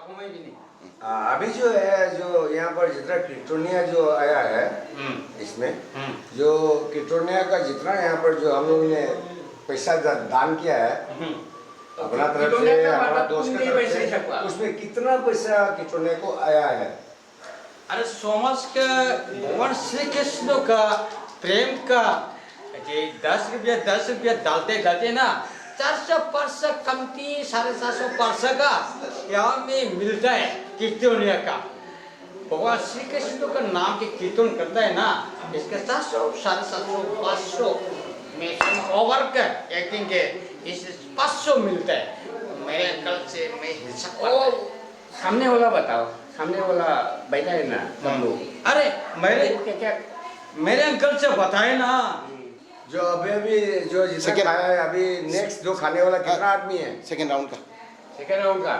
आंखों में भी नहीं। अभी जो है जो यहाँ पर जितना किटोनिया जो आया है इसमें जो किटोनिया का जितना यहाँ पर जो हम लोगों ने पैसा दान किया है अपना तरफ से हमारा दोस्त की तरफ से उसमें कितना पैसा किटोनिया को आया है। अरे समाज का भगवान श्री कृष्ण का प्रेम का 10 रुपया डालते ना 400 कमती 750 का यहाँ में मिलता है कीर्तनिया का। भगवान श्री कृष्ण का नाम के कीर्तन करता है ना इसके 700 750 500 में ओवर का एक्टिंग के इस 500 मिलता है। मेरे अंकल से मैं हिसाब सामने वाला बताओ, सामने वाला बैठा है ना सब लोग। अरे मेरे अंकल से बताए ना जो अभी जो जिसने खाया है अभी नेक्स्ट जो खाने वाला कितना आदमी है सेकंड राउंड का।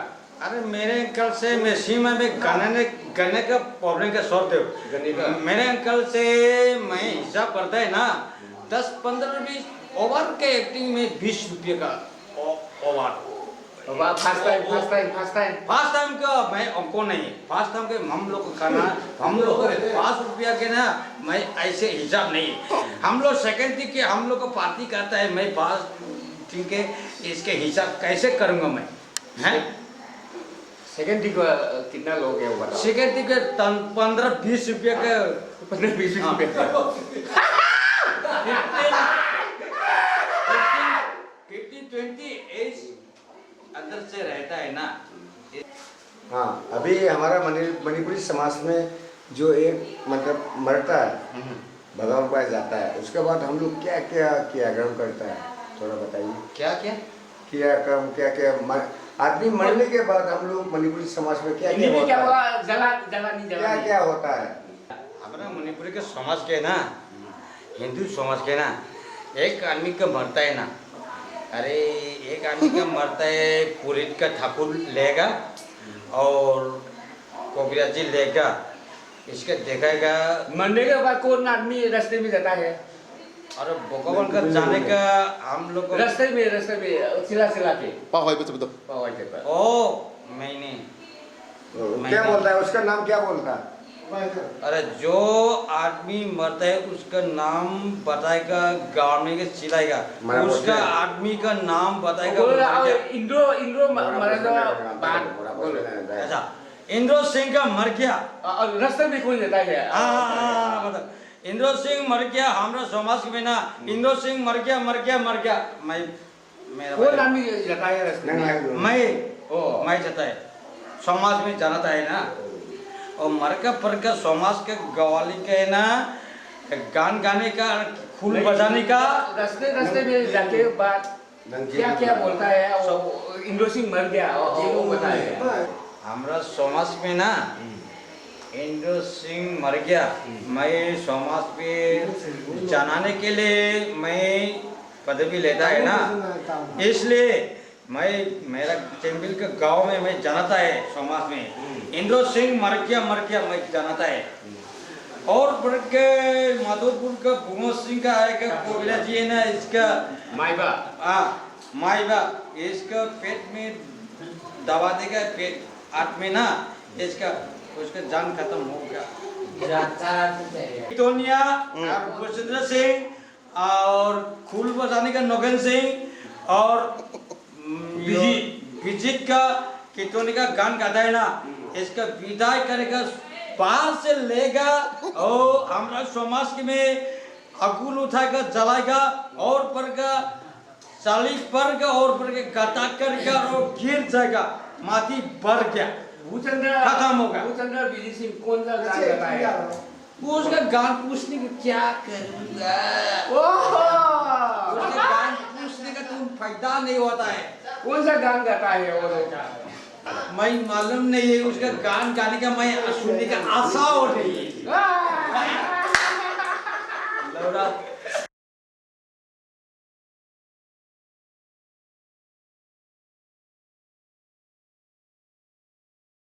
अरे मेरे अंकल से मैं सीमा में गन्ने का प्रॉब्लम का सॉल्व दे मेरे अंकल से मैं हिसाब करता है ना 10-15 ओवर के एक्टिंग में 20 रुपये का ओवर फर्स्ट टाइम का मैं हमको नहीं फर्स्ट टाइम के हम लोग को खाना हम लोग को 5 रुपया के ना मैं ऐसे हिसाब नहीं हम लोग सेकंड थी के हम लोग को पार्टी करता है मैं 5 ठीक है इसके हिसाब कैसे करूँगा मैं हैं सेकंड थी का कितना लोग है वो बताओ। सेकंड थी के 15-20 रुपया का 15-20 रुपया 15-20 अंदर से रहता है ना। हाँ अभी हमारा मणिपुरी समाज में जो एक मतलब मरता है भगवान पास जाता है उसके बाद हम लोग क्या क्या क्रियाक्रम करता है थोड़ा बताइए। क्या क्रियाक्रम क्या आदमी मरने के बाद हम लोग मणिपुरी समाज में क्या क्या होता है। हमारा मणिपुरी के समाज के ना हिंदू समाज के ना एक आदमी का मरता है ना अरे एक आदमी का मरता है पुरोहित का ठाकुर लेगा और कोबराजी लेगा इसका देखेगा मरने के बाद कौन आदमी रास्ते में जाता है और भगवान का जाने का हम लोग रास्ते में सिला के ओ मैंने क्या बोलता है उसका नाम क्या बोलता है। अरे जो आदमी मरता है उसका नाम बताएगा गाँव में के चिल्लाएगा उसका आदमी का नाम बताएगा इंद्रो अच्छा इंद्रो सिंह का मर गया रास्ते में कौन जाता है। मतलब इंद्रो सिंह मर गया हमारा समाज में ना इंद्रो सिंह मर गया मैं मेरा कौन आदमी जाता है रास्ते में मैं जाता है समाज में जाना है ना और मरका पर का समाज के गवाली के ना गान गाने का फूल बजाने का रास्ते में जाके बाद क्या बोलता है इंद्रो सिंह मर गया ये लोग बताए हमारा समाज में ना इंद्रो सिंह मर गया मैं समाज पे जनाने के लिए मैं पदवी लेता है ना इसलिए मैं मेरा चेंबिल के गांव में मैं जानता है समाज में इंद्रो सिंह मर गया मैं जानता है और बढ़ के माधोपुर का भूमो सिंह का आएगा कोबरा जी है ना इसका माइबा इसका पेट में दबा देगा पेट आठ में ना इसका उसका जान खत्म हो गया टोनिया और भूषेंद्र सिंह और फूल बजाने का नोगन सिंह और विजित का कीर्तनी का गान गाता है ना इसका विदाई करेगा बाहर से लेगा और हमारा समाज में अगुल उठाएगा जलाएगा और पर का 40 पर का और पर के गाता करेगा और गिर जाएगा माटी भर गया खत्म होगा। भूचंद्र विजय सिंह कौन सा गान गाता है वो उसका गान पूछने का क्या करूँगा उसका गान पूछने का तुम फायदा नहीं होता है कौन सा गान गाता है वो मैं मालूम नहीं है उसका गान गाने का मैं सुनने का आशा हो रही है।